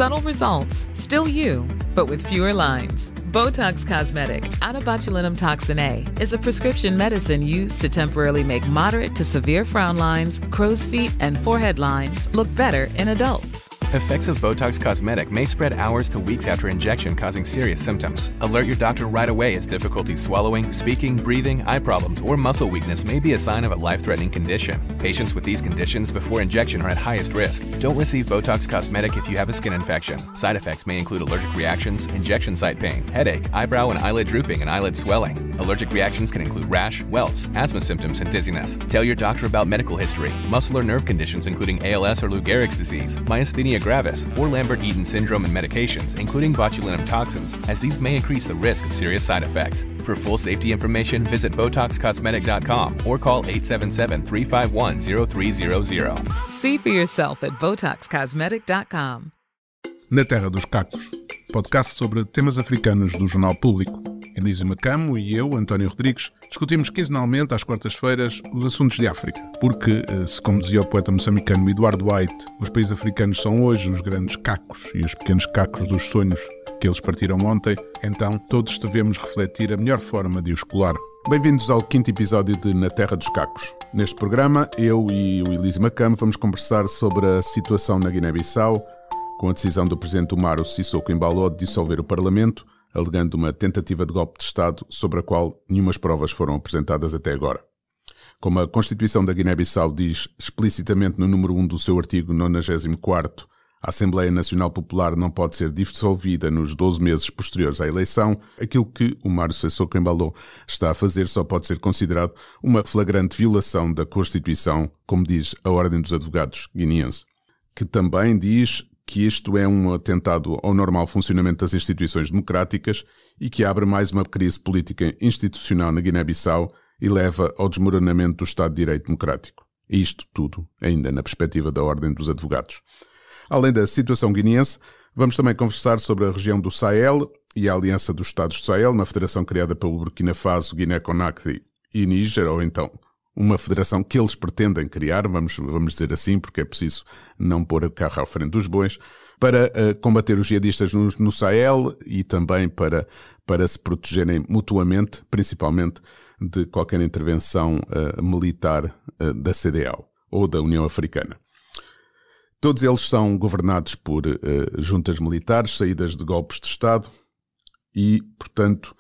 Subtle results, still you, but with fewer lines. Botox Cosmetic, out of botulinum toxin A, is a prescription medicine used to temporarily make moderate to severe frown lines, crow's feet, and forehead lines look better in adults. Effects of Botox Cosmetic may spread hours to weeks after injection, causing serious symptoms. Alert your doctor right away as difficulty swallowing, speaking, breathing, eye problems, or muscle weakness may be a sign of a life-threatening condition. Patients with these conditions before injection are at highest risk. Don't receive Botox Cosmetic if you have a skin infection. Side effects may include allergic reactions, injection site pain, headache, eyebrow and eyelid drooping, and eyelid swelling. Allergic reactions can include rash, welts, asthma symptoms, and dizziness. Tell your doctor about medical history, muscle or nerve conditions including ALS or Lou Gehrig's disease, myasthenia gravis, or Lambert-Eaton syndrome and medications, including botulinum toxins, as these may increase the risk of serious side effects. For full safety information, visit BotoxCosmetic.com or call 877-351-0300. See for yourself at BotoxCosmetic.com. Na Terra dos Cactos, podcast sobre temas africanos do Jornal Público. Elísio Macamo e eu, António Rodrigues, discutimos quinzenalmente às quartas-feiras os assuntos de África. Porque, se como dizia o poeta moçambicano Eduardo White, os países africanos são hoje os grandes cacos e os pequenos cacos dos sonhos que eles partiram ontem, então todos devemos refletir a melhor forma de os colar. Bem-vindos ao 5º episódio de Na Terra dos Cacos. Neste programa, eu e o Elísio Macamo vamos conversar sobre a situação na Guiné-Bissau, com a decisão do presidente Umaro Sissoko Embaló de dissolver o Parlamento, alegando uma tentativa de golpe de Estado sobre a qual nenhumas provas foram apresentadas até agora. Como a Constituição da Guiné-Bissau diz explicitamente no número 1 do seu artigo 94º, a Assembleia Nacional Popular não pode ser dissolvida nos 12 meses posteriores à eleição, aquilo que Umaro Sissoko Embaló está a fazer só pode ser considerado uma flagrante violação da Constituição, como diz a Ordem dos Advogados guineense, que também diz que isto é um atentado ao normal funcionamento das instituições democráticas e que abre mais uma crise política institucional na Guiné-Bissau e leva ao desmoronamento do Estado de Direito democrático. E isto tudo ainda na perspectiva da Ordem dos Advogados. Além da situação guineense, vamos também conversar sobre a região do Sahel e a Aliança dos Estados do Sahel, uma federação criada pelo Burkina Faso, Guiné-Conakry e Níger, ou então uma federação que eles pretendem criar, vamos dizer assim, porque é preciso não pôr a carro à frente dos bois, para combater os jihadistas no Sahel e também para se protegerem mutuamente, principalmente de qualquer intervenção militar da CEDEAO ou da União Africana. Todos eles são governados por juntas militares, saídas de golpes de Estado e, portanto,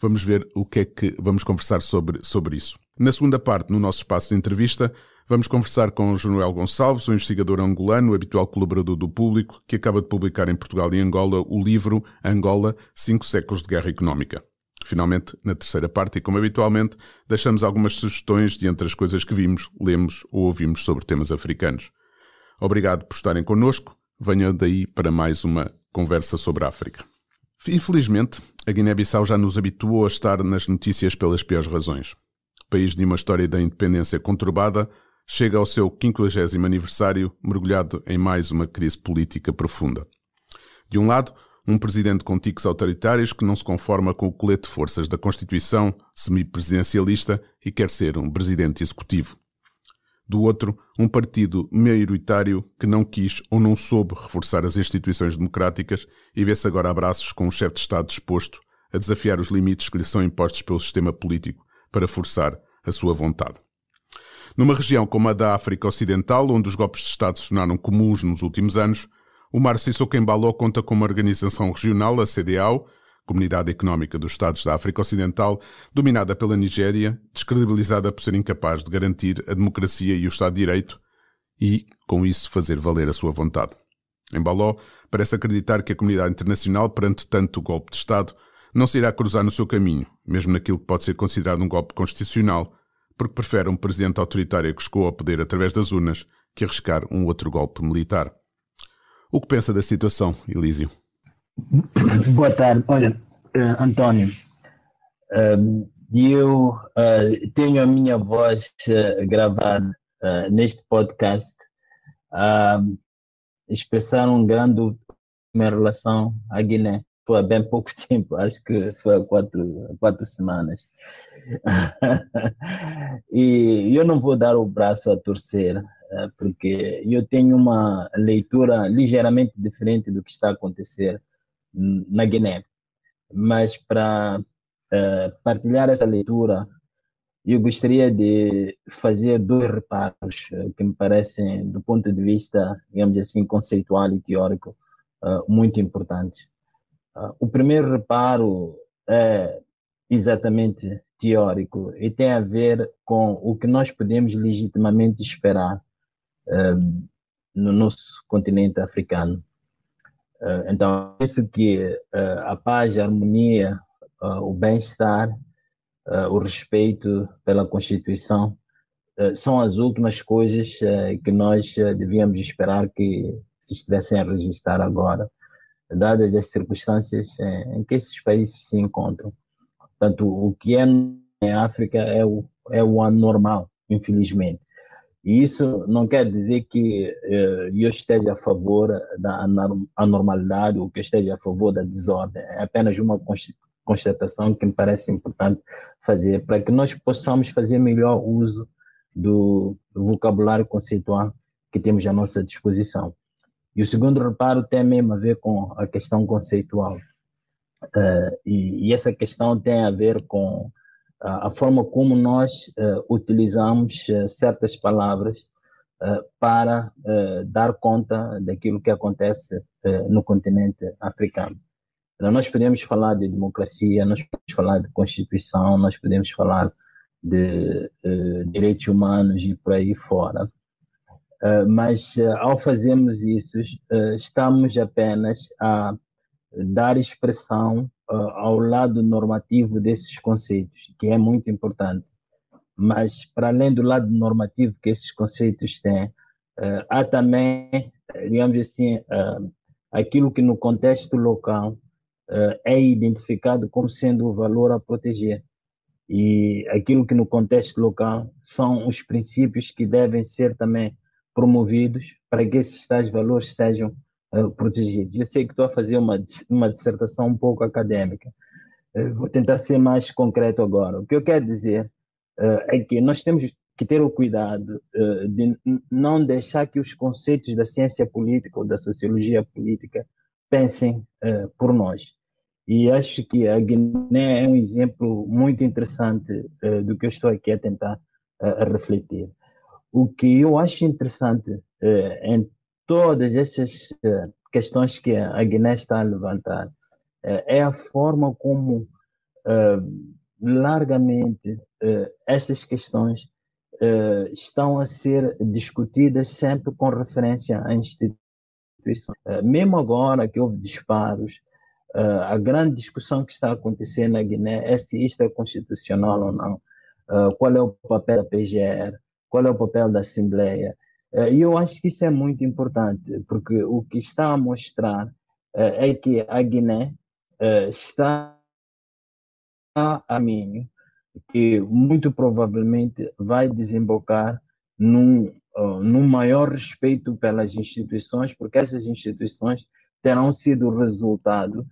vamos ver o que é que vamos conversar sobre isso. Na segunda parte, no nosso espaço de entrevista, vamos conversar com Jonuel Gonçalves, um investigador angolano, habitual colaborador do Público, que acaba de publicar em Portugal e Angola o livro Angola, 5 séculos de guerra económica. Finalmente, na terceira parte, e como habitualmente, deixamos algumas sugestões de entre as coisas que vimos, lemos ou ouvimos sobre temas africanos. Obrigado por estarem connosco. Venham daí para mais uma conversa sobre a África. Infelizmente, a Guiné-Bissau já nos habituou a estar nas notícias pelas piores razões. O país de uma história da independência conturbada chega ao seu 50º aniversário mergulhado em mais uma crise política profunda. De um lado, um presidente com tiques autoritários que não se conforma com o colete de forças da Constituição semipresidencialista e quer ser um presidente executivo. Do outro, um partido maioritário que não quis ou não soube reforçar as instituições democráticas e vê-se agora a braços com um chefe de Estado disposto a desafiar os limites que lhe são impostos pelo sistema político para forçar a sua vontade. Numa região como a da África Ocidental, onde os golpes de Estado se tornaram comuns nos últimos anos, Umaro Sissoko Embaló conta com uma organização regional, a CEDEAO, Comunidade Económica dos Estados da África Ocidental, dominada pela Nigéria, descredibilizada por ser incapaz de garantir a democracia e o Estado de Direito e, com isso, fazer valer a sua vontade. Embaló parece acreditar que a comunidade internacional, perante tanto golpe de Estado, não se irá cruzar no seu caminho, mesmo naquilo que pode ser considerado um golpe constitucional, porque prefere um presidente autoritário que chegou ao poder através das urnas que arriscar um outro golpe militar. O que pensa da situação, Elísio? Boa tarde. Olha, António, eu tenho a minha voz gravada neste podcast, expressar um grande em relação à Guiné. foi há bem pouco tempo, acho que foi há 4 semanas. E eu não vou dar o braço a torcer, porque eu tenho uma leitura ligeiramente diferente do que está a acontecer na Guiné. Mas para partilhar essa leitura, eu gostaria de fazer dois reparos que me parecem, do ponto de vista, digamos assim, conceitual e teórico, muito importantes. O primeiro reparo é exatamente teórico e tem a ver com o que nós podemos legitimamente esperar no nosso continente africano. Então, isso que a paz, a harmonia, o bem-estar, o respeito pela Constituição são as últimas coisas que nós devíamos esperar que se estivessem a registrar agora, dadas as circunstâncias em que esses países se encontram. Portanto, o que é em África é o anormal, infelizmente. E isso não quer dizer que eu esteja a favor da anormalidade ou que eu esteja a favor da desordem. É apenas uma constatação que me parece importante fazer para que nós possamos fazer melhor uso do vocabulário conceitual que temos à nossa disposição. E o segundo reparo tem mesmo a ver com a questão conceitual. E essa questão tem a ver com a forma como nós utilizamos certas palavras para dar conta daquilo que acontece no continente africano. Então, nós podemos falar de democracia, nós podemos falar de Constituição, nós podemos falar de direitos humanos e por aí fora. Mas ao fazermos isso, estamos apenas a dar expressão ao lado normativo desses conceitos, que é muito importante. Mas, para além do lado normativo que esses conceitos têm, há também, digamos assim, aquilo que no contexto local é identificado como sendo o valor a proteger. E aquilo que no contexto local são os princípios que devem ser também promovidos para que esses tais valores sejam protegidos. Eu sei que estou a fazer uma dissertação um pouco acadêmica. Vou tentar ser mais concreto agora. O que eu quero dizer é que nós temos que ter o cuidado de não deixar que os conceitos da ciência política ou da sociologia política pensem por nós. E acho que a Guiné é um exemplo muito interessante do que eu estou aqui a tentar refletir. O que eu acho interessante em todas essas questões que a Guiné está a levantar é a forma como largamente essas questões estão a ser discutidas sempre com referência à instituição. Mesmo agora que houve disparos, a grande discussão que está a acontecer na Guiné é se isto é constitucional ou não, qual é o papel da PGR, qual é o papel da Assembleia. E eu acho que isso é muito importante, porque o que está a mostrar é que a Guiné está a caminho que muito provavelmente vai desembocar num maior respeito pelas instituições, porque essas instituições terão sido resultado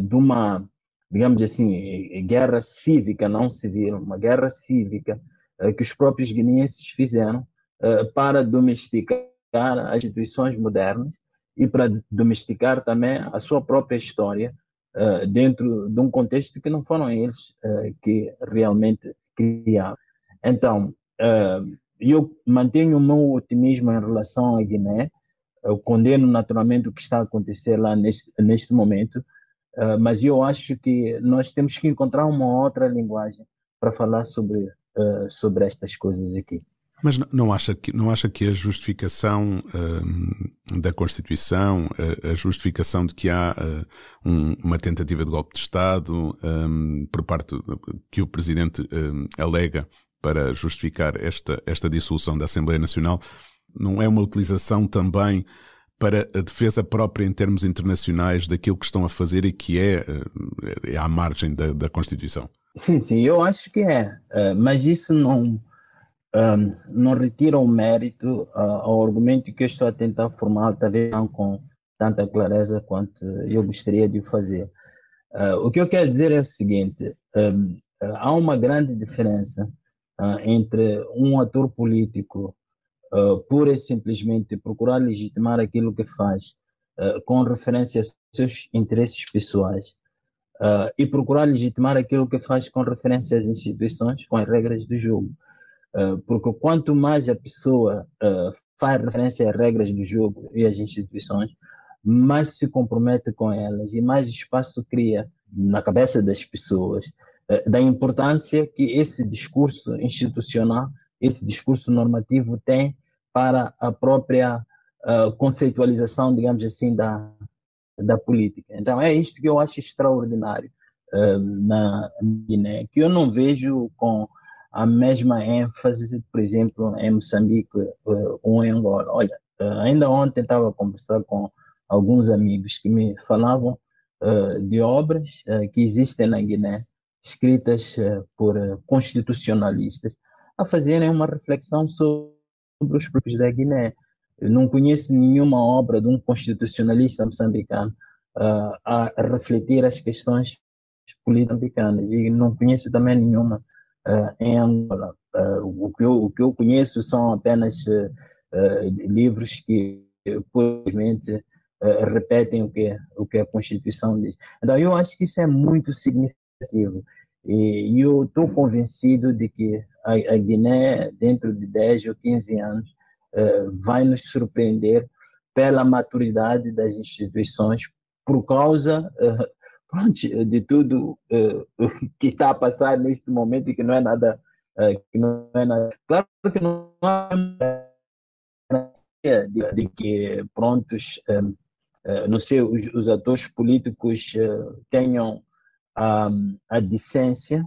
de uma, digamos assim, guerra cívica, não civil, uma guerra cívica que os próprios guineenses fizeram para domesticar as instituições modernas e para domesticar também a sua própria história dentro de um contexto que não foram eles que realmente criaram. Então, eu mantenho o meu otimismo em relação à Guiné. Eu condeno naturalmente o que está a acontecer lá neste momento, mas eu acho que nós temos que encontrar uma outra linguagem para falar sobre estas coisas aqui. Mas não acha que a justificação da Constituição, a justificação de que há uma tentativa de golpe de Estado por parte que o Presidente alega para justificar esta dissolução da Assembleia Nacional, não é uma utilização também para a defesa própria em termos internacionais daquilo que estão a fazer e que é à margem da Constituição? Sim, eu acho que é, mas isso não retira o mérito ao argumento que eu estou a tentar formar, talvez não com tanta clareza quanto eu gostaria de o fazer. O que eu quero dizer é o seguinte: há uma grande diferença entre um ator político pura e simplesmente procurar legitimar aquilo que faz com referência aos seus interesses pessoais e procurar legitimar aquilo que faz com referência às instituições, com as regras do jogo. Porque quanto mais a pessoa faz referência às regras do jogo e às instituições, mais se compromete com elas e mais espaço cria na cabeça das pessoas da importância que esse discurso institucional, esse discurso normativo tem para a própria conceitualização, digamos assim, da política. Então, é isto que eu acho extraordinário na Guiné, que eu não vejo com a mesma ênfase, por exemplo, em Moçambique ou em Angola. Olha, ainda ontem estava a conversar com alguns amigos que me falavam de obras que existem na Guiné, escritas por constitucionalistas, a fazerem uma reflexão sobre os próprios da Guiné. Eu não conheço nenhuma obra de um constitucionalista moçambicano a refletir as questões políticas moçambicanas, e não conheço também nenhuma em Angola. O que eu conheço são apenas livros que, provavelmente, repetem o que a Constituição diz. Então, eu acho que isso é muito significativo. E eu estou convencido de que a Guiné, dentro de 10 ou 15 anos, vai nos surpreender pela maturidade das instituições, por causa de tudo que está a passar neste momento e que não é nada. Claro que não há de que prontos, não sei, os atores políticos tenham a decência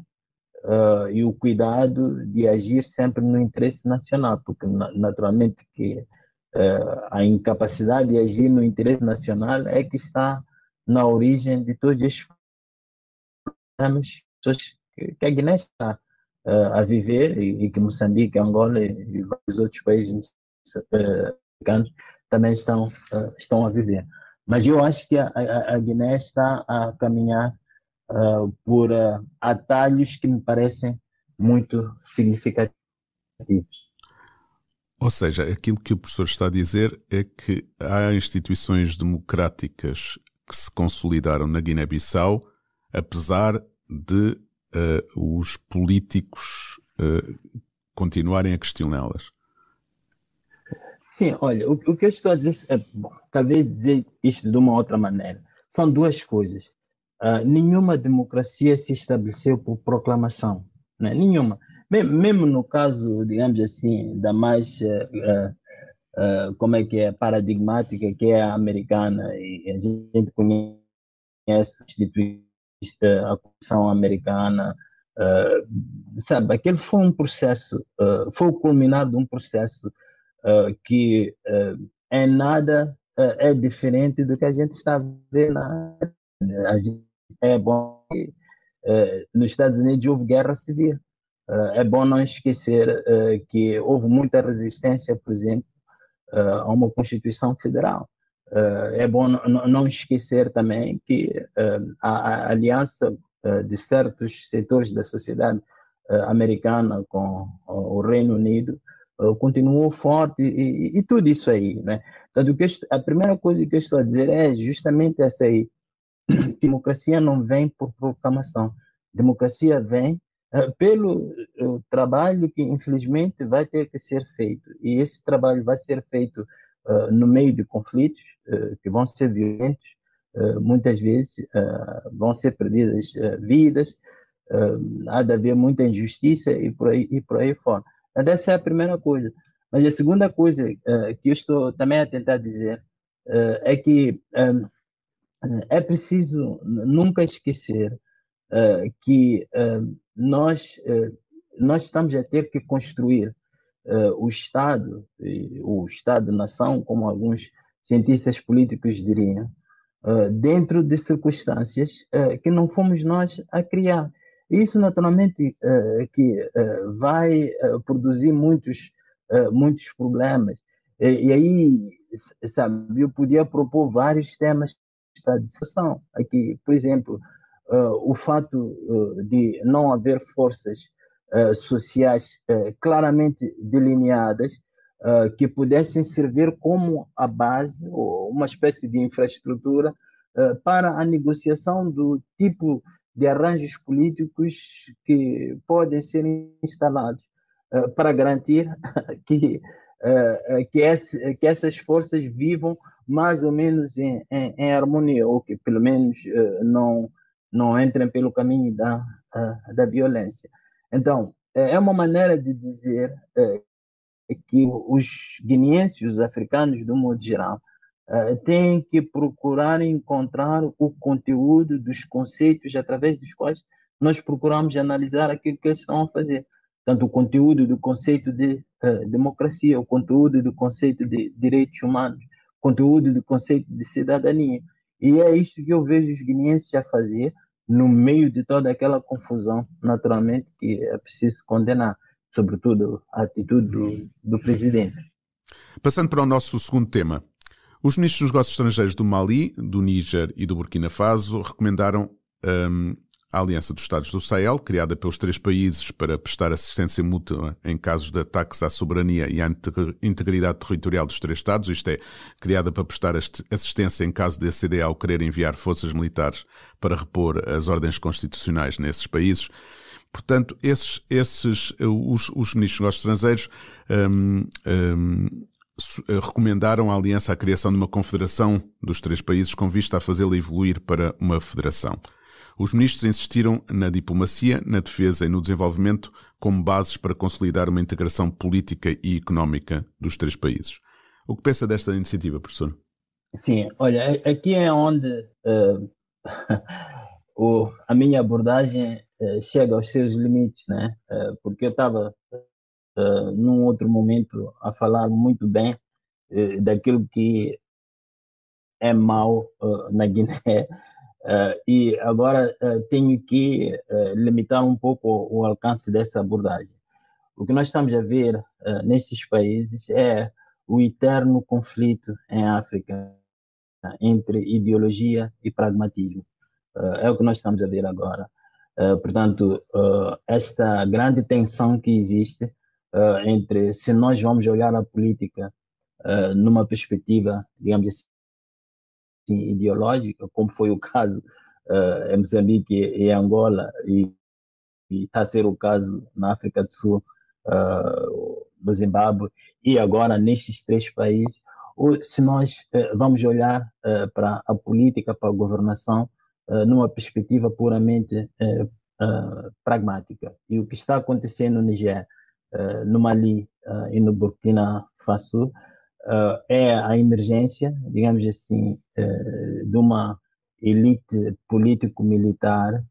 e o cuidado de agir sempre no interesse nacional, porque naturalmente que a incapacidade de agir no interesse nacional é que está na origem de todos estes problemas que a Guiné está a viver e que Moçambique, Angola e vários outros países africanos também estão a viver. Mas eu acho que a Guiné está a caminhar por atalhos que me parecem muito significativos. Ou seja, aquilo que o professor está a dizer é que há instituições democráticas que se consolidaram na Guiné-Bissau, apesar de os políticos continuarem a questioná-las. Sim, olha, o que eu estou a dizer, talvez dizer isto de uma outra maneira, são duas coisas. Nenhuma democracia se estabeleceu por proclamação, né? Nenhuma. Mesmo no caso, digamos assim, da mais, como é que é, paradigmática, que é a americana, e a gente conhece a Constituição americana, sabe, aquele foi um processo, foi o culminar de um processo que em nada é diferente do que a gente está vendo. É bom que nos Estados Unidos houve guerra civil. É bom não esquecer que houve muita resistência, por exemplo, a uma Constituição Federal. É bom não esquecer também que a aliança de certos setores da sociedade americana com o Reino Unido continuou forte e tudo isso aí, né? Então, a primeira coisa que eu estou a dizer é justamente essa aí. Democracia não vem por proclamação. Democracia vem pelo trabalho que, infelizmente, vai ter que ser feito. E esse trabalho vai ser feito no meio de conflitos que vão ser violentos, muitas vezes vão ser perdidas vidas, há de haver muita injustiça e por aí fora. Então, essa é a primeira coisa. Mas a segunda coisa que eu estou também a tentar dizer é que é preciso nunca esquecer que nós estamos a ter que construir o Estado-nação, como alguns cientistas políticos diriam, dentro de circunstâncias que não fomos nós a criar. Isso, naturalmente, que vai produzir muitos problemas. E aí sabe, eu podia propor vários temas para discussão aqui. Por exemplo, o fato de não haver forças sociais claramente delineadas que pudessem servir como a base ou uma espécie de infraestrutura para a negociação do tipo de arranjos políticos que podem ser instalados para garantir que, que essas forças vivam mais ou menos em harmonia, ou que pelo menos não entrem pelo caminho da violência. Então, é uma maneira de dizer que os guineenses, os africanos, do modo geral, têm que procurar encontrar o conteúdo dos conceitos através dos quais nós procuramos analisar aquilo que eles estão a fazer. Tanto o conteúdo do conceito de democracia, o conteúdo do conceito de direitos humanos, o conteúdo do conceito de cidadania. E é isso que eu vejo os guineenses a fazer no meio de toda aquela confusão, naturalmente, que é preciso condenar, sobretudo a atitude do presidente. Passando para o nosso segundo tema. Os ministros dos Negócios Estrangeiros do Mali, do Níger e do Burkina Faso recomendaram a Aliança dos Estados do Sahel, criada pelos 3 países para prestar assistência mútua em casos de ataques à soberania e à integridade territorial dos 3 Estados, isto é, criada para prestar assistência em caso de a CDAO querer enviar forças militares para repor as ordens constitucionais nesses países. Portanto, os ministros dos Negócios Estrangeiros recomendaram à Aliança a criação de uma confederação dos 3 países com vista a fazê-la evoluir para uma federação. Os ministros insistiram na diplomacia, na defesa e no desenvolvimento como bases para consolidar uma integração política e económica dos 3 países. O que pensa desta iniciativa, professor? Sim, olha, aqui é onde a minha abordagem chega aos seus limites, né? Porque eu estava num outro momento a falar muito bem daquilo que é mau na Guiné e agora tenho que limitar um pouco o alcance dessa abordagem. O que nós estamos a ver nesses países é o eterno conflito em África entre ideologia e pragmatismo. É o que nós estamos a ver agora. Portanto, esta grande tensão que existe entre se nós vamos olhar a política numa perspectiva, digamos assim, ideológica, como foi o caso em Moçambique e Angola, e está a ser o caso na África do Sul, no Zimbábue, e agora nestes 3 países, ou se nós vamos olhar para a política, para a governação, numa perspectiva puramente pragmática. E o que está acontecendo no Niger, no Mali e no Burkina Faso é a emergência, digamos assim, de uma elite político-militar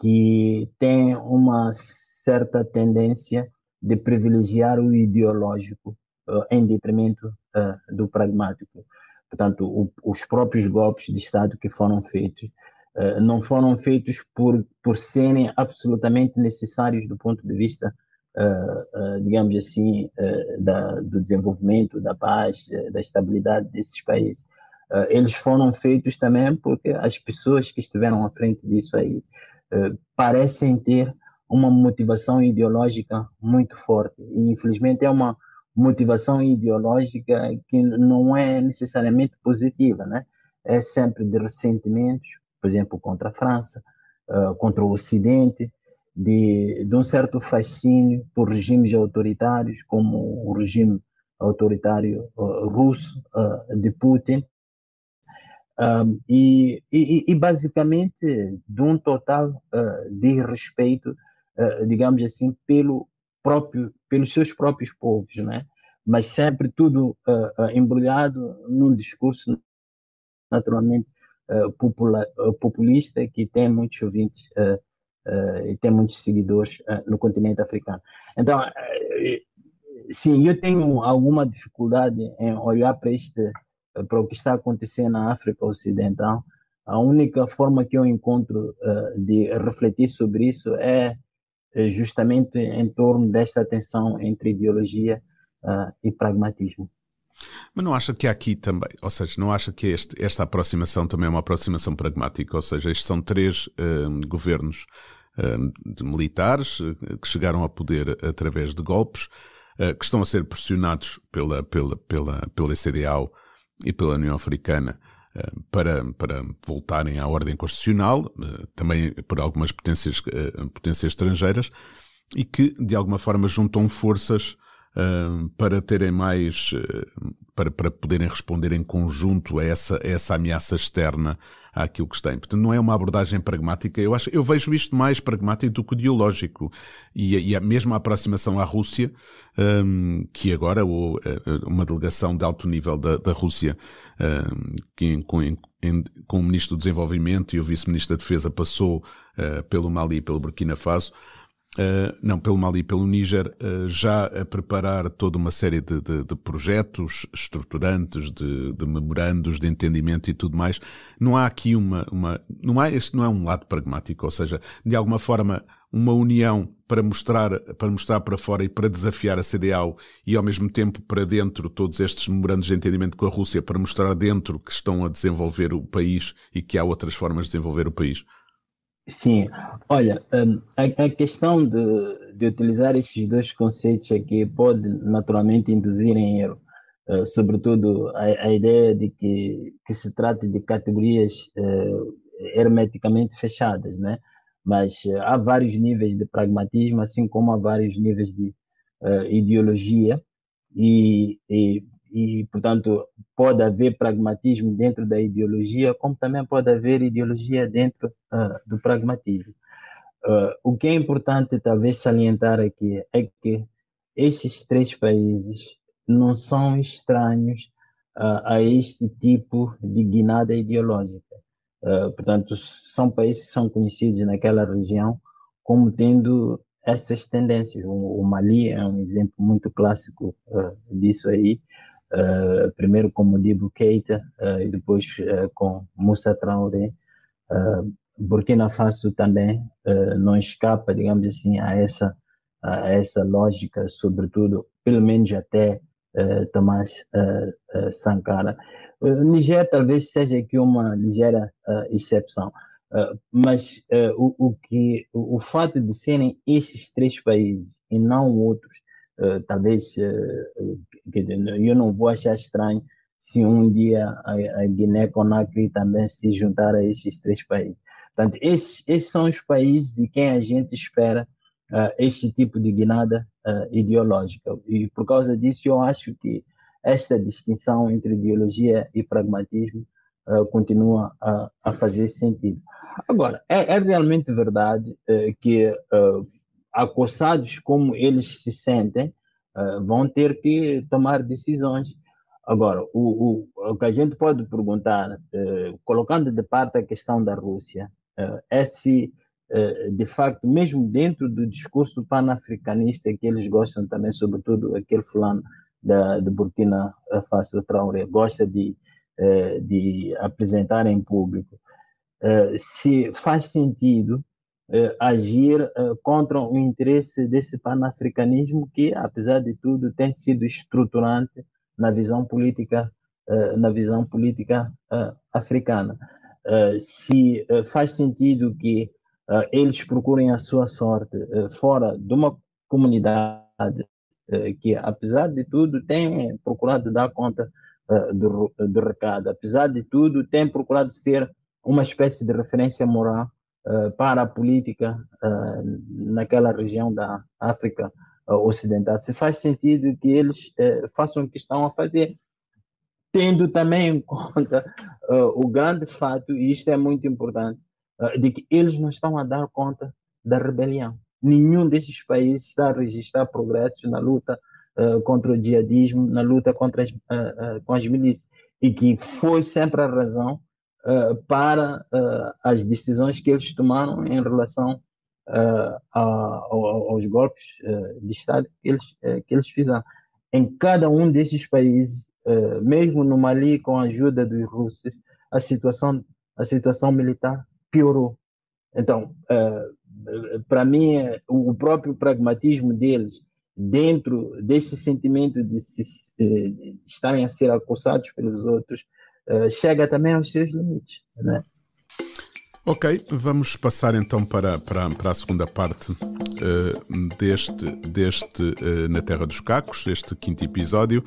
que tem uma certa tendência de privilegiar o ideológico em detrimento do pragmático. Portanto, os próprios golpes de Estado que foram feitos não foram feitos por serem absolutamente necessários do ponto de vista, digamos assim, do desenvolvimento, da paz, da estabilidade desses países. Eles foram feitos também porque as pessoas que estiveram à frente disso aí parecem ter uma motivação ideológica muito forte. E, infelizmente, é uma motivação ideológica que não é necessariamente positiva, né? É sempre de ressentimentos, por exemplo, contra a França, contra o Ocidente, de um certo fascínio por regimes autoritários, como o regime autoritário russo de Putin, e basicamente de um total desrespeito, digamos assim, pelos seus próprios povos, né? Mas sempre tudo embrulhado num discurso naturalmente populista, que tem muitos ouvintes e tem muitos seguidores no continente africano. Então, sim, eu tenho alguma dificuldade em olhar para o que está acontecendo na África Ocidental. A única forma que eu encontro de refletir sobre isso é justamente em torno desta tensão entre ideologia e pragmatismo. Mas não acha que há aqui também, ou seja, não acha que esta aproximação também é uma aproximação pragmática? Ou seja, estes são três governos de militares que chegaram ao poder através de golpes, que estão a ser pressionados pela CEDEAO e pela União Africana para voltarem à ordem constitucional, também por algumas potências estrangeiras, e que de alguma forma juntam forças para terem mais, para poderem responder em conjunto a essa ameaça externa àquilo que têm. Portanto, não é uma abordagem pragmática. Eu vejo isto mais pragmático do que ideológico. E mesmo a aproximação à Rússia, que agora uma delegação de alto nível da Rússia, com o Ministro do Desenvolvimento e o Vice-Ministro da Defesa passou pelo Mali e pelo Burkina Faso, pelo Mali e pelo Níger, já a preparar toda uma série de projetos estruturantes, de memorandos de entendimento e tudo mais. Não há aqui este não é um lado pragmático, ou seja, de alguma forma uma união para mostrar para fora e para desafiar a CEDEAO e ao mesmo tempo para dentro todos estes memorandos de entendimento com a Rússia para mostrar dentro que estão a desenvolver o país e que há outras formas de desenvolver o país. Sim, olha, a questão de utilizar estes dois conceitos aqui pode naturalmente induzir em erro, sobretudo a ideia de que se trata de categorias hermeticamente fechadas, né? Mas há vários níveis de pragmatismo, assim como há vários níveis de ideologia, e, portanto, pode haver pragmatismo dentro da ideologia, como também pode haver ideologia dentro do pragmatismo. O que é importante, talvez, salientar aqui é que estes três países não são estranhos a este tipo de guinada ideológica. Portanto, são países que são conhecidos naquela região como tendo essas tendências. O Mali é um exemplo muito clássico disso aí. Primeiro com Modibo Keïta e depois com Moussa Traoré. Burkina Faso também não escapa, digamos assim, a essa lógica, sobretudo, pelo menos até Thomas Sankara. Niger talvez seja aqui uma ligeira exceção, mas o fato de serem esses três países e não outros, talvez eu não vou achar estranho se um dia a Guiné-Conakry também se juntar a esses três países. Portanto, esses são os países de quem a gente espera este tipo de guinada ideológica. E por causa disso eu acho que esta distinção entre ideologia e pragmatismo continua a fazer sentido. Agora, é realmente verdade que acossados como eles se sentem, vão ter que tomar decisões. Agora, o que a gente pode perguntar, colocando de parte a questão da Rússia, é se, de facto, mesmo dentro do discurso panafricanista que eles gostam também, sobretudo aquele fulano de Burkina Faso, Traoré, gosta de apresentar em público, se faz sentido agir contra o interesse desse panafricanismo que, apesar de tudo, tem sido estruturante na visão política africana. Se faz sentido que eles procurem a sua sorte fora de uma comunidade que, apesar de tudo, tem procurado dar conta do recado, apesar de tudo, tem procurado ser uma espécie de referência moral para a política naquela região da África Ocidental. Se faz sentido que eles façam o que estão a fazer, tendo também em conta o grande fato, e isto é muito importante, de que eles não estão a dar conta da rebelião. Nenhum desses países está a registrar progressos na luta contra o jihadismo, na luta contra com as milícias, e que foi sempre a razão para as decisões que eles tomaram em relação aos golpes de Estado que eles fizeram. Em cada um desses países, mesmo no Mali, com a ajuda dos russos, a situação militar piorou. Então, para mim, o próprio pragmatismo deles dentro desse sentimento de estarem a ser acossados pelos outros, chega também aos seus limites, né? Ok, vamos passar então para a segunda parte deste Na Terra dos Cacos, este quinto episódio.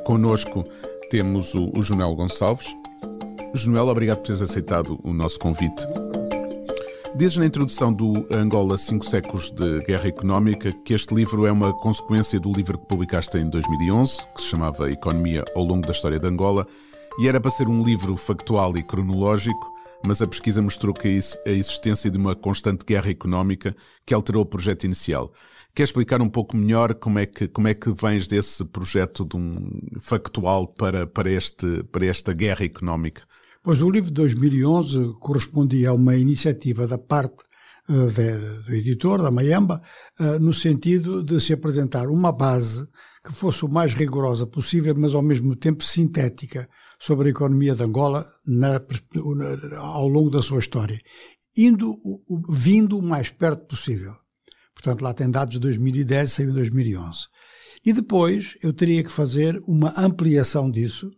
Connosco temos o Jonuel Gonçalves. Jonuel, obrigado por teres aceitado o nosso convite. Dizes na introdução do Angola 5 séculos de guerra económica que este livro é uma consequência do livro que publicaste em 2011, que se chamava Economia ao longo da história de Angola, e era para ser um livro factual e cronológico, mas a pesquisa mostrou que a existência de uma constante guerra económica que alterou o projeto inicial. Quer explicar um pouco melhor como é que vens desse projeto de um factual para esta guerra económica? Pois o livro de 2011 correspondia a uma iniciativa da parte do editor, da Mayamba, no sentido de se apresentar uma base que fosse o mais rigorosa possível, mas ao mesmo tempo sintética, sobre a economia de Angola ao longo da sua história, vindo o mais perto possível. Portanto, lá tem dados de 2010, saiu em 2011. E depois eu teria que fazer uma ampliação disso,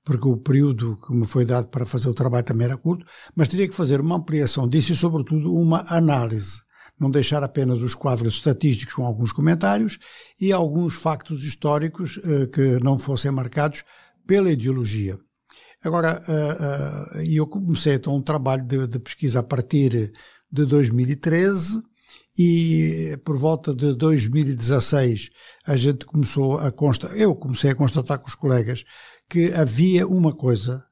porque o período que me foi dado para fazer o trabalho também era curto, mas teria que fazer uma ampliação disso e, sobretudo, uma análise. Não deixar apenas os quadros estatísticos com alguns comentários e alguns factos históricos que não fossem marcados pela ideologia. Agora, eu comecei então um trabalho de pesquisa a partir de 2013 e por volta de 2016 eu comecei a constatar com os colegas que havia uma coisa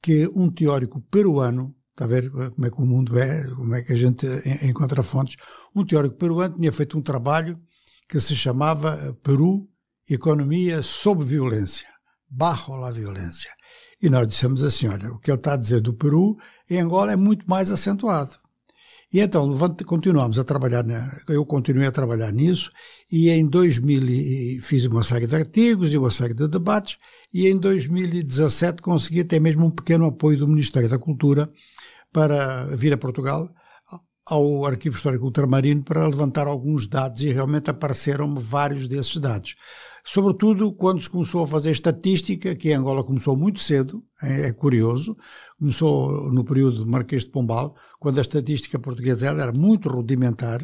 que um teórico peruano, está a ver como é que o mundo é, como é que a gente encontra fontes, um teórico peruano tinha feito um trabalho que se chamava Peru, Economia sob Violência, Bajo la Violência. E nós dissemos assim, olha, o que ele está a dizer do Peru, em Angola é muito mais acentuado. E então continuamos a trabalhar, eu continuei a trabalhar nisso, e em 2000 fiz uma série de artigos e uma série de debates, e em 2017 consegui até mesmo um pequeno apoio do Ministério da Cultura para vir a Portugal, ao Arquivo Histórico Ultramarino, para levantar alguns dados, e realmente apareceram-me vários desses dados. Sobretudo quando se começou a fazer estatística, que em Angola começou muito cedo, é curioso, começou no período do Marquês de Pombal, quando a estatística portuguesa era muito rudimentar.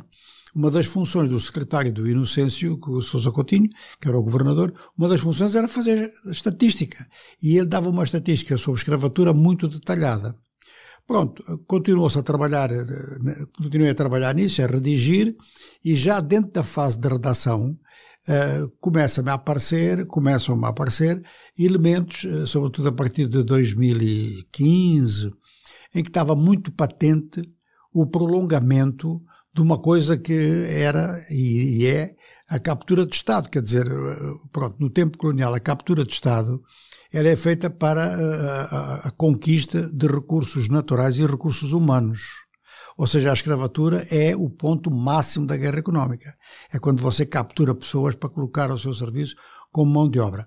Uma das funções do secretário do Inocêncio, o Sousa Coutinho, que era o governador, uma das funções era fazer estatística. E ele dava uma estatística sobre escravatura muito detalhada. Pronto, continuei a trabalhar nisso, a redigir, e já dentro da fase de redação, começam-me a aparecer elementos, sobretudo a partir de 2015, em que estava muito patente o prolongamento de uma coisa que era e é a captura de Estado. Quer dizer, pronto, no tempo colonial a captura de Estado ela é feita para a conquista de recursos naturais e recursos humanos. Ou seja, a escravatura é o ponto máximo da guerra económica. É quando você captura pessoas para colocar ao seu serviço como mão de obra.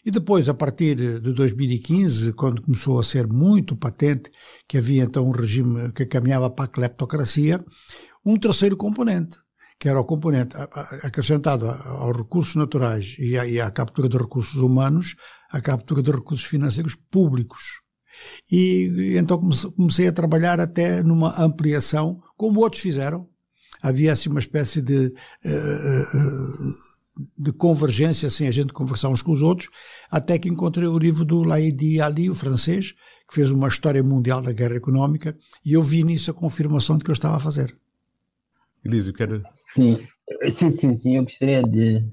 E depois, a partir de 2015, quando começou a ser muito patente que havia então um regime que caminhava para a cleptocracia, um terceiro componente, que era o componente acrescentado aos recursos naturais e à captura de recursos humanos, a captura de recursos financeiros públicos. E então comecei a trabalhar até numa ampliação, como outros fizeram. Havia assim uma espécie de convergência, assim, a gente conversar uns com os outros, até que encontrei o livro do Laïdi Ali, o francês, que fez uma história mundial da guerra económica, e eu vi nisso a confirmação de que eu estava a fazer. Elísio, quer... Sim, eu gostaria de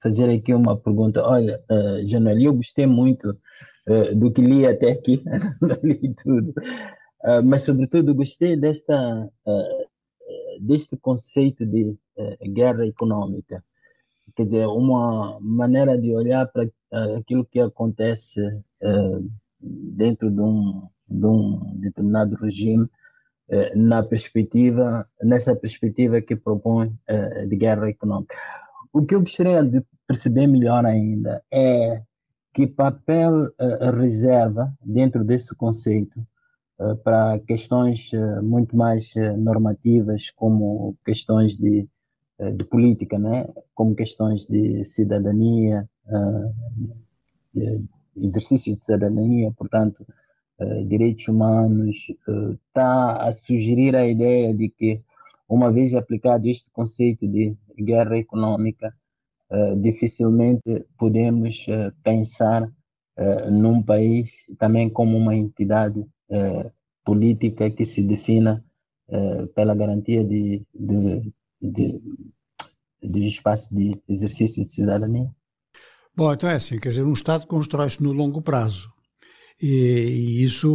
fazer aqui uma pergunta. Olha, Jonuel, eu gostei muito do que li até aqui, não li tudo, mas sobretudo gostei deste conceito de guerra econômica. Quer dizer, uma maneira de olhar para aquilo que acontece dentro de um determinado regime, nessa perspectiva que propõe de guerra econômica. O que eu gostaria de perceber melhor ainda é que papel reserva dentro desse conceito para questões muito mais normativas, como questões de de política, né? Como questões de cidadania, de exercício de cidadania, portanto, direitos humanos, está a sugerir a ideia de que, uma vez aplicado este conceito de guerra econômica, dificilmente podemos pensar num país também como uma entidade política que se defina pela garantia de espaço de exercício de cidadania. Bom, então é assim, quer dizer, um Estado constrói-se no longo prazo. E isso,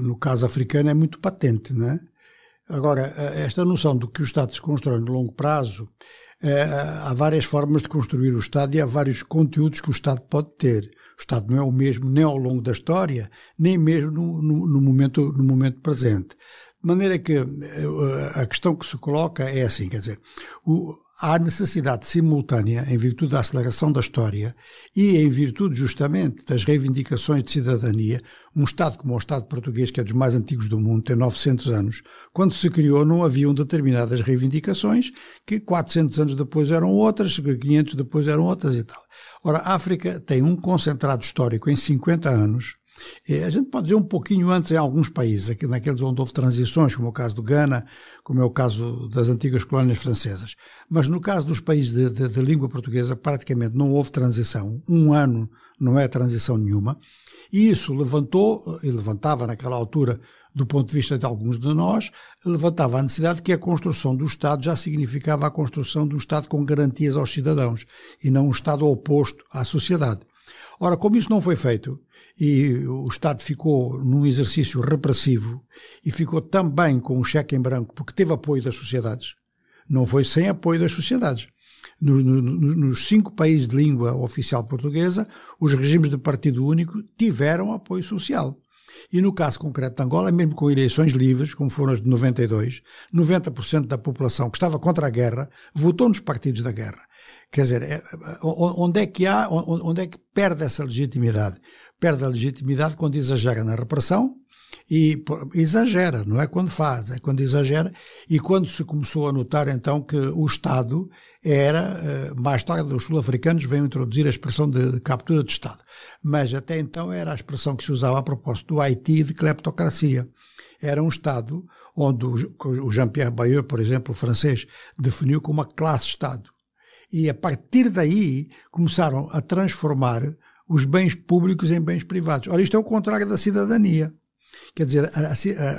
no caso africano, é muito patente, não é? Agora, esta noção de que o Estado se constrói no longo prazo, há várias formas de construir o Estado e há vários conteúdos que o Estado pode ter. O Estado não é o mesmo nem ao longo da história, nem mesmo no momento presente. De maneira que a questão que se coloca é assim, quer dizer, há necessidade simultânea, em virtude da aceleração da história e em virtude justamente das reivindicações de cidadania, um Estado como o Estado português, que é dos mais antigos do mundo, tem 900 anos, quando se criou não haviam determinadas reivindicações que 400 anos depois eram outras, 500 depois eram outras e tal. Ora, a África tem um concentrado histórico em 50 anos. A gente pode dizer um pouquinho antes em alguns países, aqui naqueles onde houve transições, como é o caso do Ghana, como é o caso das antigas colónias francesas. Mas no caso dos países de língua portuguesa, praticamente não houve transição. Um ano não é transição nenhuma. E isso levantou, e levantava naquela altura, do ponto de vista de alguns de nós, levantava a necessidade que a construção do Estado já significava a construção de um Estado com garantias aos cidadãos, e não um Estado oposto à sociedade. Ora, como isso não foi feito, e o Estado ficou num exercício repressivo, e ficou também com um cheque em branco, porque teve apoio das sociedades, não foi sem apoio das sociedades. Nos 5 países de língua oficial portuguesa, os regimes de partido único tiveram apoio social. E no caso concreto de Angola, mesmo com eleições livres, como foram as de 92, 90% da população que estava contra a guerra votou nos partidos da guerra. Quer dizer, onde é que perde essa legitimidade? Perde a legitimidade quando exagera na repressão, e exagera, não é quando faz, é quando exagera, e quando se começou a notar então que o Estado era, mais tarde os sul-africanos vêm introduzir a expressão de captura de Estado, mas até então era a expressão que se usava a propósito do Haiti de cleptocracia. Era um Estado onde o Jean-Pierre Bayeux, por exemplo, o francês, definiu como uma classe-Estado. E a partir daí começaram a transformar os bens públicos em bens privados. Ora, isto é o contrário da cidadania. Quer dizer,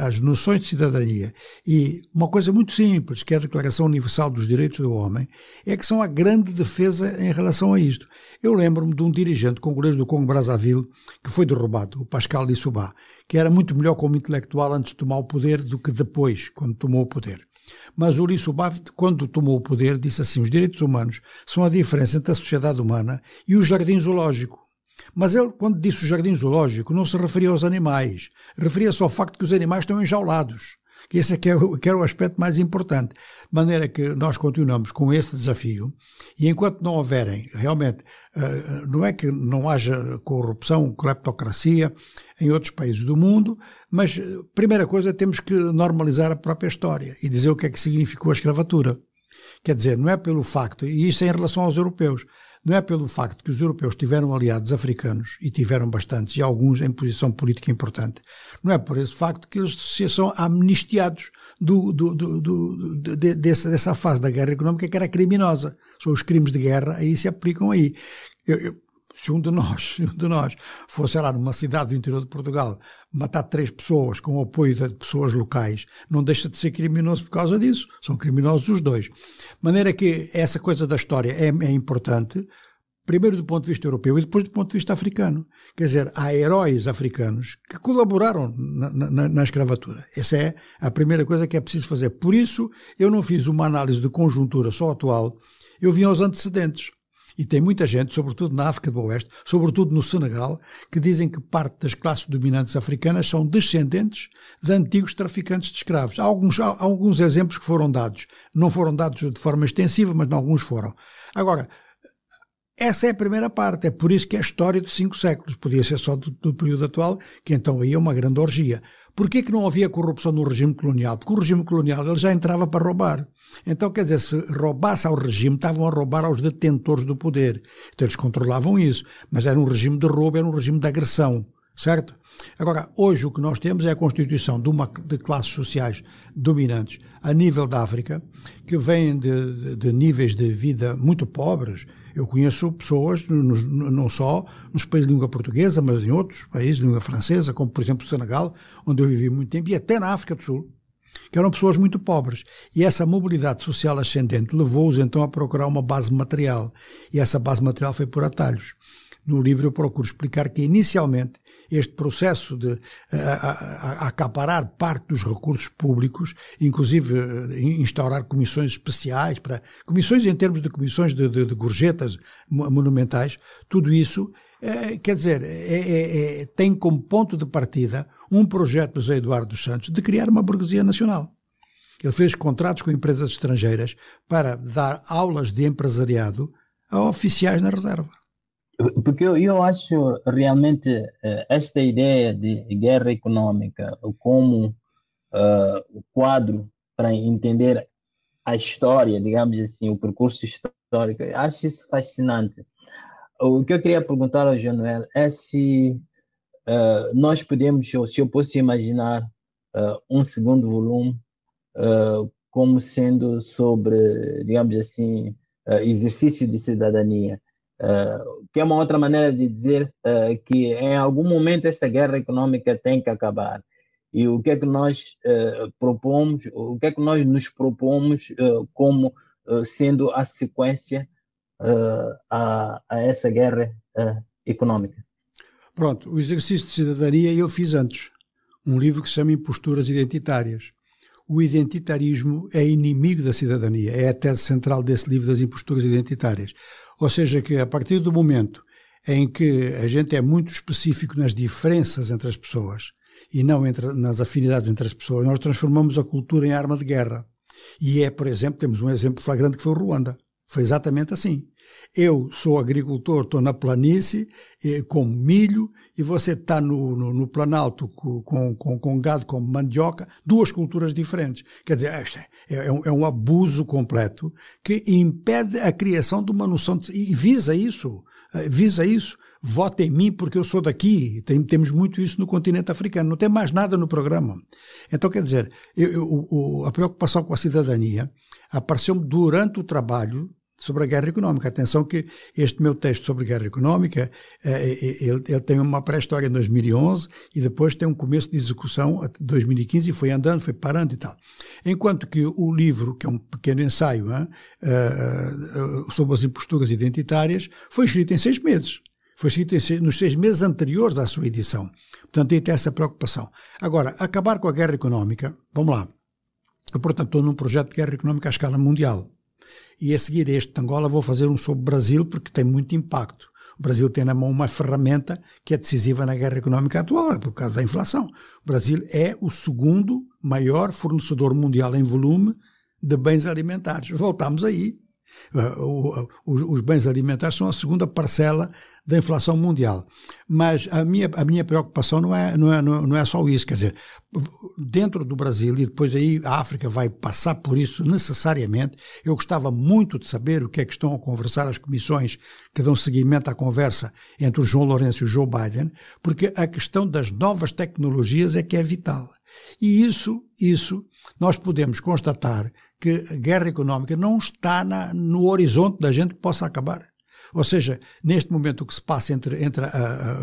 as noções de cidadania e uma coisa muito simples, que é a Declaração Universal dos Direitos do Homem, é que são a grande defesa em relação a isto. Eu lembro-me de um dirigente congolês do Congo-Brazzaville que foi derrubado, o Pascal Lissouba, que era muito melhor como intelectual antes de tomar o poder do que depois, quando tomou o poder. Mas o Lissouba, quando tomou o poder, disse assim: os direitos humanos são a diferença entre a sociedade humana e o jardim zoológico. Mas ele, quando disse o jardim zoológico, não se referia aos animais, referia-se ao facto que os animais estão enjaulados, que esse é que era o aspecto mais importante. De maneira que nós continuamos com esse desafio, e enquanto não houverem, realmente, não é que não haja corrupção, cleptocracia em outros países do mundo, mas, primeira coisa, temos que normalizar a própria história e dizer o que é que significou a escravatura. Quer dizer, não é pelo facto, e isso é em relação aos europeus, não é pelo facto que os europeus tiveram aliados africanos, e tiveram bastantes, e alguns em posição política importante, não é por esse facto que eles se são amnistiados dessa fase da guerra económica que era criminosa. São os crimes de guerra, aí se aplicam aí. Se um de nós fosse lá numa cidade do interior de Portugal matar 3 pessoas com o apoio de pessoas locais, não deixa de ser criminoso por causa disso. São criminosos os dois. De maneira que essa coisa da história é importante, primeiro do ponto de vista europeu e depois do ponto de vista africano. Quer dizer, há heróis africanos que colaboraram na escravatura. Essa é a primeira coisa que é preciso fazer. Por isso, eu não fiz uma análise de conjuntura só atual, eu vim aos antecedentes. E tem muita gente, sobretudo na África do Oeste, sobretudo no Senegal, que dizem que parte das classes dominantes africanas são descendentes de antigos traficantes de escravos. Há alguns exemplos que foram dados. Não foram dados de forma extensiva, mas alguns foram. Agora, Essa é a primeira parte, é por isso que é a história de 5 séculos, podia ser só do período atual, que então aí é uma grande orgia. Porquê que não havia corrupção no regime colonial? Porque o regime colonial ele já entrava para roubar. Então, quer dizer, se roubasse ao regime, estavam a roubar aos detentores do poder. Então eles controlavam isso, mas era um regime de roubo, era um regime de agressão, certo? Agora, hoje o que nós temos é a constituição de classes sociais dominantes a nível da África, que vêm de níveis de vida muito pobres. Eu conheço pessoas, não só nos países de língua portuguesa, mas em outros países de língua francesa, como por exemplo o Senegal, onde eu vivi muito tempo, e até na África do Sul, que eram pessoas muito pobres. E essa mobilidade social ascendente levou-os então a procurar uma base material. E essa base material foi por atalhos. No livro eu procuro explicar que inicialmente este processo de acaparar parte dos recursos públicos, inclusive instaurar comissões especiais, comissões em termos de comissões de gorjetas monumentais, tudo isso, quer dizer, tem como ponto de partida um projeto do José Eduardo dos Santos de criar uma burguesia nacional. Ele fez contratos com empresas estrangeiras para dar aulas de empresariado a oficiais na reserva. Porque eu acho realmente esta ideia de guerra econômica como o quadro para entender a história, digamos assim, o percurso histórico, eu acho isso fascinante. O que eu queria perguntar ao João é se nós podemos, ou se eu posso imaginar um segundo volume como sendo sobre, digamos assim, exercício de cidadania. Que é uma outra maneira de dizer que em algum momento esta guerra econômica tem que acabar. E o que é que nós propomos, o que é que nós nos propomos como sendo a sequência a essa guerra econômica? Pronto, o exercício de cidadania eu fiz antes. Um livro que se chama Imposturas Identitárias. O identitarismo é inimigo da cidadania. É a tese central desse livro das imposturas identitárias. Ou seja, que a partir do momento em que a gente é muito específico nas diferenças entre as pessoas e não nas afinidades entre as pessoas, nós transformamos a cultura em arma de guerra. E por exemplo, temos um exemplo flagrante que foi o Ruanda. Foi exatamente assim. Eu sou agricultor, estou na planície, como milho, e você está no Planalto com gado, como mandioca, 2 culturas diferentes. Quer dizer, é um abuso completo que impede a criação de uma noção e visa isso. Vota em mim porque eu sou daqui. Temos muito isso no continente africano. Não tem mais nada no programa. Então, quer dizer, a preocupação com a cidadania apareceu-me durante o trabalho sobre a guerra económica. Atenção que este meu texto sobre guerra económica, ele tem uma pré-história em 2011 e depois tem um começo de execução em 2015 e foi andando, foi parando e tal. Enquanto que o livro, que é um pequeno ensaio sobre as imposturas identitárias, foi escrito em 6 meses. Foi escrito nos 6 meses anteriores à sua edição. Portanto, aí tem essa preocupação. Agora, acabar com a guerra económica, vamos lá. Eu, portanto, estou num projeto de guerra económica à escala mundial. E a seguir este de Angola vou fazer um sobre o Brasil porque tem muito impacto. O Brasil tem na mão uma ferramenta que é decisiva na guerra económica atual, por causa da inflação. O Brasil é o segundo maior fornecedor mundial em volume de bens alimentares. Voltamos aí. Os bens alimentares são a segunda parcela da inflação mundial. Mas a minha preocupação não é só isso. Quer dizer, dentro do Brasil, e depois aí a África vai passar por isso necessariamente, eu gostava muito de saber o que é que estão a conversar as comissões que dão seguimento à conversa entre o João Lourenço e o Joe Biden, porque a questão das novas tecnologias é que é vital. E isso nós podemos constatar que a guerra económica não está no horizonte da gente que possa acabar. Ou seja, neste momento o que se passa entre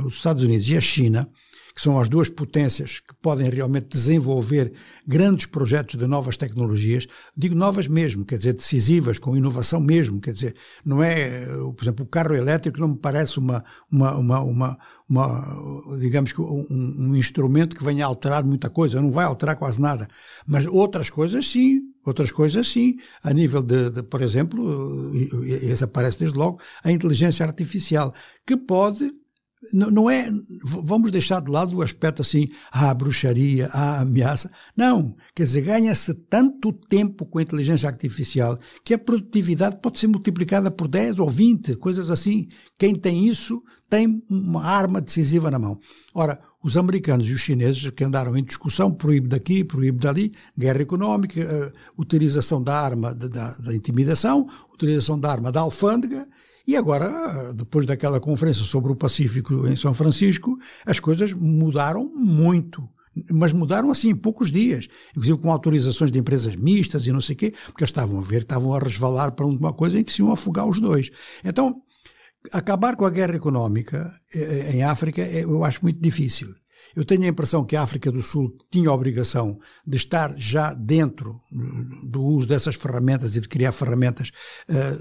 os Estados Unidos e a China, que são as 2 potências que podem realmente desenvolver grandes projetos de novas tecnologias, digo novas mesmo, quer dizer, decisivas, com inovação mesmo, quer dizer, não é, por exemplo, o carro elétrico não me parece digamos que um instrumento que venha a alterar muita coisa, não vai alterar quase nada, mas outras coisas sim, a nível de por exemplo, esse aparece desde logo, a inteligência artificial, que pode Não é, vamos deixar de lado o aspecto assim, a bruxaria, a ameaça. Não, quer dizer, ganha-se tanto tempo com a inteligência artificial que a produtividade pode ser multiplicada por 10 ou 20, coisas assim. Quem tem isso tem uma arma decisiva na mão. Ora, os americanos e os chineses que andaram em discussão, proíbe daqui, proíbe dali, guerra económica, utilização da arma da intimidação, utilização da arma da alfândega. E agora, depois daquela conferência sobre o Pacífico em São Francisco, as coisas mudaram muito. Mas mudaram assim em poucos dias. Inclusive com autorizações de empresas mistas e não sei o quê, porque eles estavam a resvalar para uma coisa em que se iam afogar os dois. Então, acabar com a guerra económica em África eu acho muito difícil. Eu tenho a impressão que a África do Sul tinha a obrigação de estar já dentro do uso dessas ferramentas e de criar ferramentas,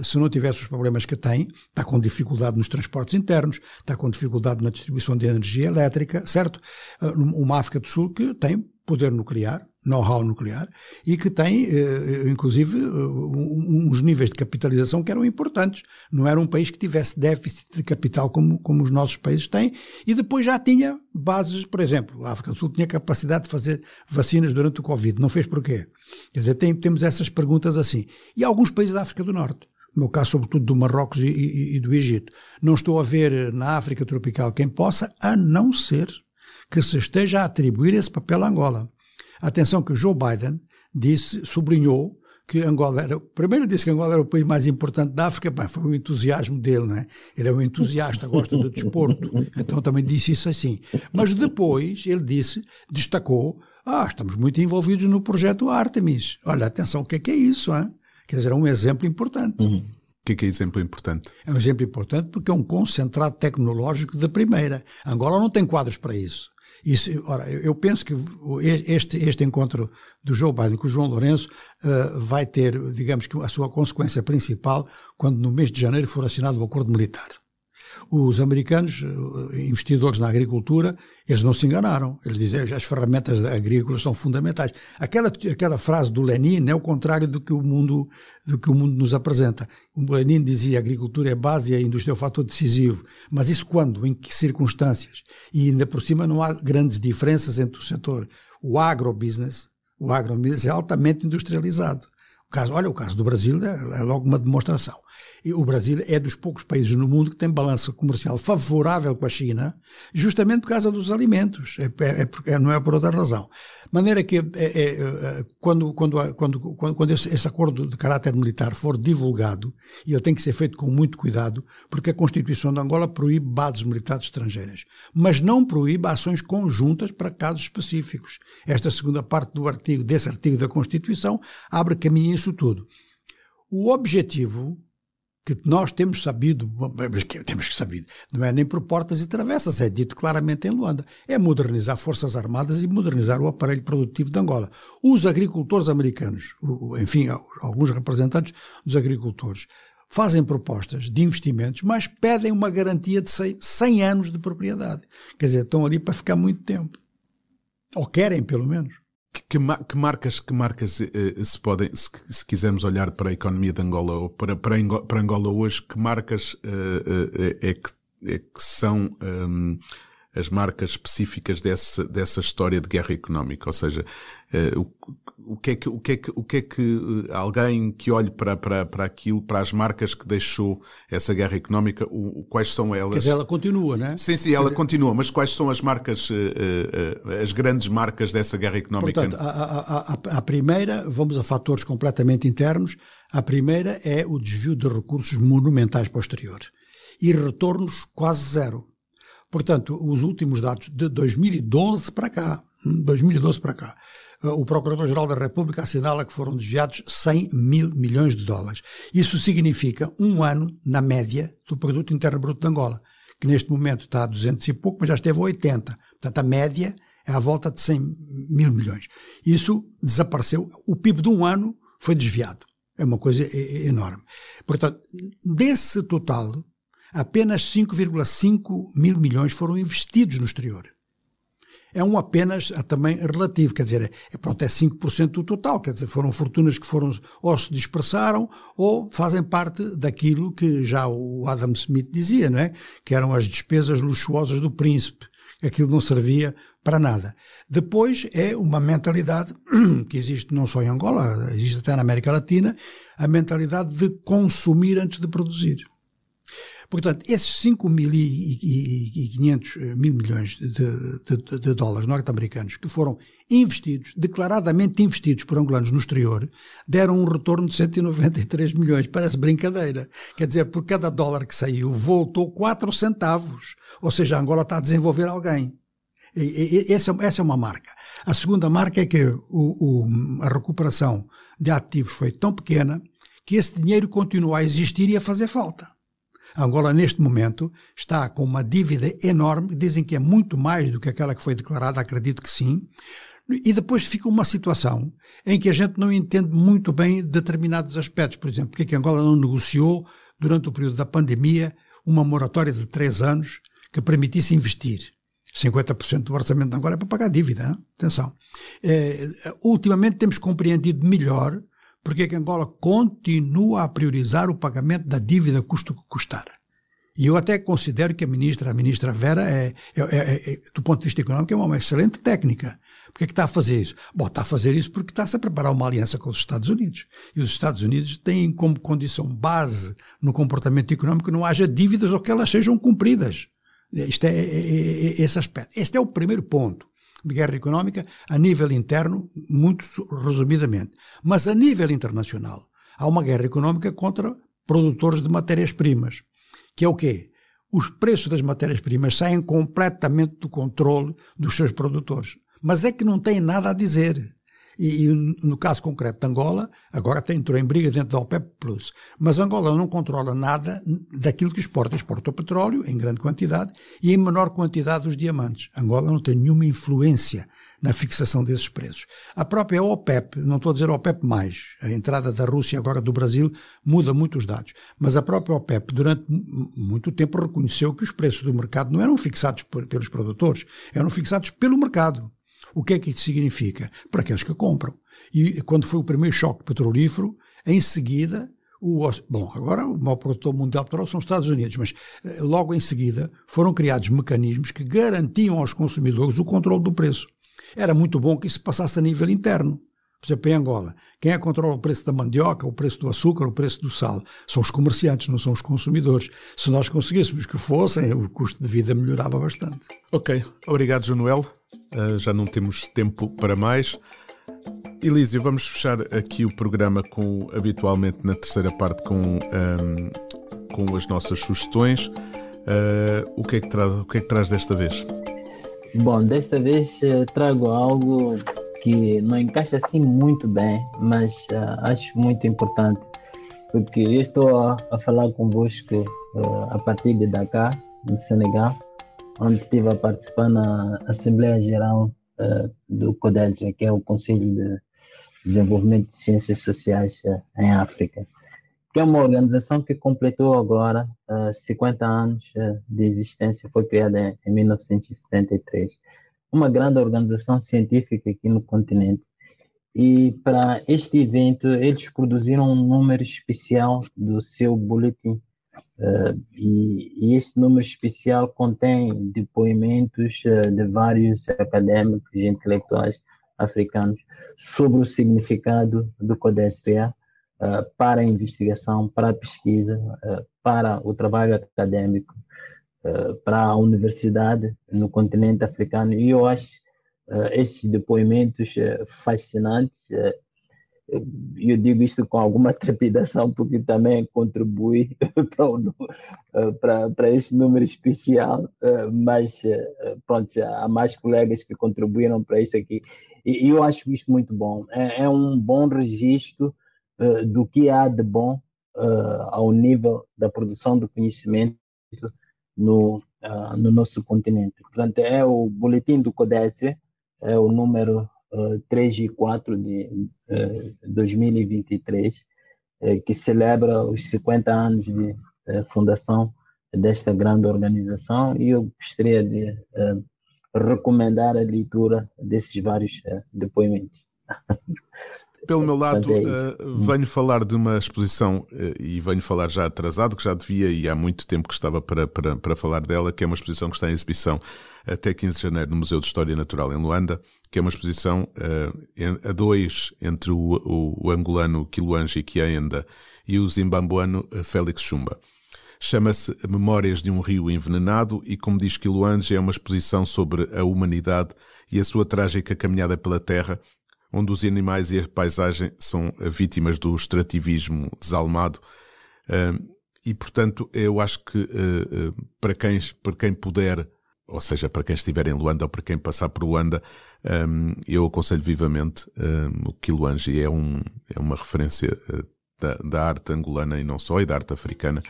se não tivesse os problemas que tem. Está com dificuldade nos transportes internos, está com dificuldade na distribuição de energia elétrica, certo? Uma África do Sul que tem poder nuclear, know-how nuclear, e que tem, inclusive, uns níveis de capitalização que eram importantes. Não era um país que tivesse déficit de capital como os nossos países têm, e depois já tinha bases, por exemplo, a África do Sul tinha capacidade de fazer vacinas durante o Covid, não fez porquê? Quer dizer, temos essas perguntas assim. E alguns países da África do Norte, no meu caso, sobretudo do Marrocos e do Egito. Não estou a ver na África tropical quem possa, a não ser que se esteja a atribuir esse papel a Angola. Atenção que o Joe Biden sublinhou que Angola primeiro disse que Angola era o país mais importante da África. Bem, foi o entusiasmo dele, não é? Ele é um entusiasta, gosta do desporto, então também disse isso assim. Mas depois ele destacou, estamos muito envolvidos no projeto Artemis. Olha, atenção, o que é isso, hein? Quer dizer, é um exemplo importante. O que é exemplo importante? É um exemplo importante porque é um concentrado tecnológico de primeira. Angola não tem quadros para isso. Ora, eu penso que este encontro do Joe Biden com o João Lourenço vai ter, digamos que a sua consequência principal quando no mês de janeiro for assinado o acordo militar. Os americanos, investidores na agricultura, eles não se enganaram. Eles dizem que as ferramentas agrícolas são fundamentais. Aquela frase do Lenin é o contrário do que o mundo nos apresenta. O Lenin dizia que a agricultura é base e a indústria é o fator decisivo. Mas isso quando? Em que circunstâncias? E ainda por cima não há grandes diferenças entre o setor. O agrobusiness é altamente industrializado. O caso do Brasil é logo uma demonstração. E o Brasil é dos poucos países no mundo que tem balança comercial favorável com a China, justamente por causa dos alimentos, não é por outra razão. De maneira que quando esse acordo de caráter militar for divulgado, e ele tem que ser feito com muito cuidado, porque a Constituição de Angola proíbe bases militares estrangeiras, mas não proíbe ações conjuntas para casos específicos. Esta segunda parte desse artigo da Constituição abre caminho a isso tudo. O objetivo que nós temos sabido, não é nem por portas e travessas, é dito claramente em Luanda, é modernizar forças armadas e modernizar o aparelho produtivo de Angola. Os agricultores americanos, enfim, alguns representantes dos agricultores, fazem propostas de investimentos, mas pedem uma garantia de 100 anos de propriedade. Quer dizer, estão ali para ficar muito tempo. Ou querem, pelo menos. Que marcas se podem, se quisermos olhar para a economia de Angola ou para Angola hoje, que marcas é que são as marcas específicas dessa história de guerra económica? Ou seja, o que é que alguém que olhe para aquilo, para as marcas que deixou essa guerra económica, quais são elas? Quer dizer, ela continua, não é? Sim, ela continua, mas quais são as marcas, as grandes marcas dessa guerra económica? Portanto, a primeira, vamos a fatores completamente internos, a primeira é o desvio de recursos monumentais para o exterior e retornos quase zero. Portanto, os últimos dados de 2012 para cá, o Procurador-Geral da República assinala que foram desviados 100 mil milhões de dólares. Isso significa um ano, na média, do Produto Interno Bruto de Angola, que neste momento está a 200 e pouco, mas já esteve a 80. Portanto, a média é à volta de 100 mil milhões. Isso desapareceu. O PIB de um ano foi desviado. É uma coisa enorme. Portanto, desse total, apenas 5,5 mil milhões foram investidos no exterior. é um apenas também relativo, quer dizer, pronto, é 5% do total, quer dizer, foram fortunas que ou se dispersaram ou fazem parte daquilo que já o Adam Smith dizia, não é? Que eram as despesas luxuosas do príncipe, aquilo não servia para nada. Depois é uma mentalidade que existe não só em Angola, existe até na América Latina, a mentalidade de consumir antes de produzir. Portanto, esses 5.500 mil milhões de dólares norte-americanos que foram declaradamente investidos por angolanos no exterior, deram um retorno de 193 milhões. Parece brincadeira. Quer dizer, por cada dólar que saiu, voltou 4 centavos. Ou seja, a Angola está a desenvolver alguém. Essa é uma marca. A segunda marca é que a recuperação de ativos foi tão pequena que esse dinheiro continua a existir e a fazer falta. A Angola, neste momento, está com uma dívida enorme, dizem que é muito mais do que aquela que foi declarada, acredito que sim, e depois fica uma situação em que a gente não entende muito bem determinados aspectos. Por exemplo, porque é que a Angola não negociou, durante o período da pandemia, uma moratória de 3 anos que permitisse investir. 50% do orçamento de Angola é para pagar dívida, hein? Atenção. Ultimamente temos compreendido melhor porque é que Angola continua a priorizar o pagamento da dívida custo que custar. E eu até considero que a ministra Vera do ponto de vista económico, é uma excelente técnica. Porque é que está a fazer isso? Bom, está a fazer isso porque está-se a preparar uma aliança com os Estados Unidos. E os Estados Unidos têm como condição base no comportamento económico que não haja dívidas ou que elas sejam cumpridas. Isto é esse aspecto. Este é o primeiro ponto de guerra económica a nível interno, muito resumidamente. Mas a nível internacional, há uma guerra económica contra produtores de matérias-primas. Que é o quê? Os preços das matérias-primas saem completamente do controle dos seus produtores. Mas é que não têm nada a dizer. E no caso concreto de Angola, agora entrou em briga dentro da OPEP+. Mas Angola não controla nada daquilo que exporta. Exporta o petróleo em grande quantidade e em menor quantidade os diamantes. Angola não tem nenhuma influência na fixação desses preços. A própria OPEP, não estou a dizer OPEP+, a entrada da Rússia agora do Brasil muda muito os dados, mas a própria OPEP durante muito tempo reconheceu que os preços do mercado não eram fixados pelos produtores, eram fixados pelo mercado. O que é que isso significa? Para aqueles que compram. E quando foi o primeiro choque petrolífero, em seguida, agora o maior produtor mundial de petróleo são os Estados Unidos, mas logo em seguida foram criados mecanismos que garantiam aos consumidores o controle do preço. Era muito bom que isso passasse a nível interno. Por exemplo, em Angola, quem é que controla o preço da mandioca, o preço do açúcar, o preço do sal? São os comerciantes, não são os consumidores. Se nós conseguíssemos que fossem, o custo de vida melhorava bastante. Ok, obrigado, Jonoel. Já não temos tempo para mais. Elísio, vamos fechar aqui o programa habitualmente na terceira parte com as nossas sugestões. O que é que traz desta vez? Bom, desta vez trago algo que não encaixa assim muito bem, mas acho muito importante, porque eu estou a falar convosco a partir de Dakar, no Senegal, onde estive a participar na Assembleia Geral do CODESIA, que é o Conselho de Desenvolvimento de Ciências Sociais em África, que é uma organização que completou agora 50 anos de existência, foi criada em 1973. Uma grande organização científica aqui no continente. E para este evento, eles produziram um número especial do seu boletim. E este número especial contém depoimentos de vários acadêmicos e intelectuais africanos sobre o significado do CODESIA para a investigação, para a pesquisa, para o trabalho acadêmico, para a universidade no continente africano. E eu acho esses depoimentos fascinantes. Eu digo isto com alguma trepidação, porque também contribui para esse número especial, mas pronto, há mais colegas que contribuíram para isso aqui. E eu acho isto muito bom. É um bom registro do que há de bom ao nível da produção do conhecimento no nosso continente. Portanto, é o boletim do CODESIA, é o número 3 e 4 de 2023, que celebra os 50 anos de fundação desta grande organização, e eu gostaria de recomendar a leitura desses vários depoimentos. Pelo meu lado, venho falar de uma exposição, e venho falar já atrasado, que já devia, e há muito tempo que estava para falar dela, que é uma exposição que está em exibição até 15 de janeiro no Museu de História Natural em Luanda, que é uma exposição a dois entre o angolano Kiluanji Kiaenda e o zimbabuano Félix Chumba. Chama-se Memórias de um Rio Envenenado e, como diz Kiluanji, é uma exposição sobre a humanidade e a sua trágica caminhada pela Terra, onde os animais e a paisagem são vítimas do extrativismo desalmado. E, portanto, eu acho que para quem puder, ou seja, para quem estiver em Luanda ou para quem passar por Luanda, eu aconselho vivamente. O Kiluanji é uma referência da arte angolana e não só, e da arte africana,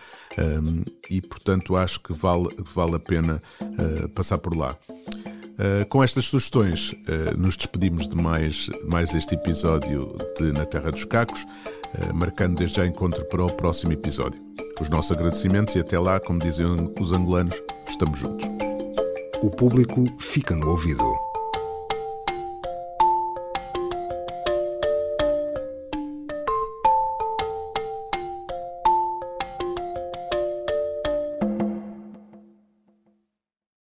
e, portanto, acho que vale a pena passar por lá. Com estas sugestões, nos despedimos de mais este episódio de Na Terra dos Cacos, marcando desde já encontro para o próximo episódio. Os nossos agradecimentos e até lá, como dizem os angolanos, estamos juntos. O público fica no ouvido.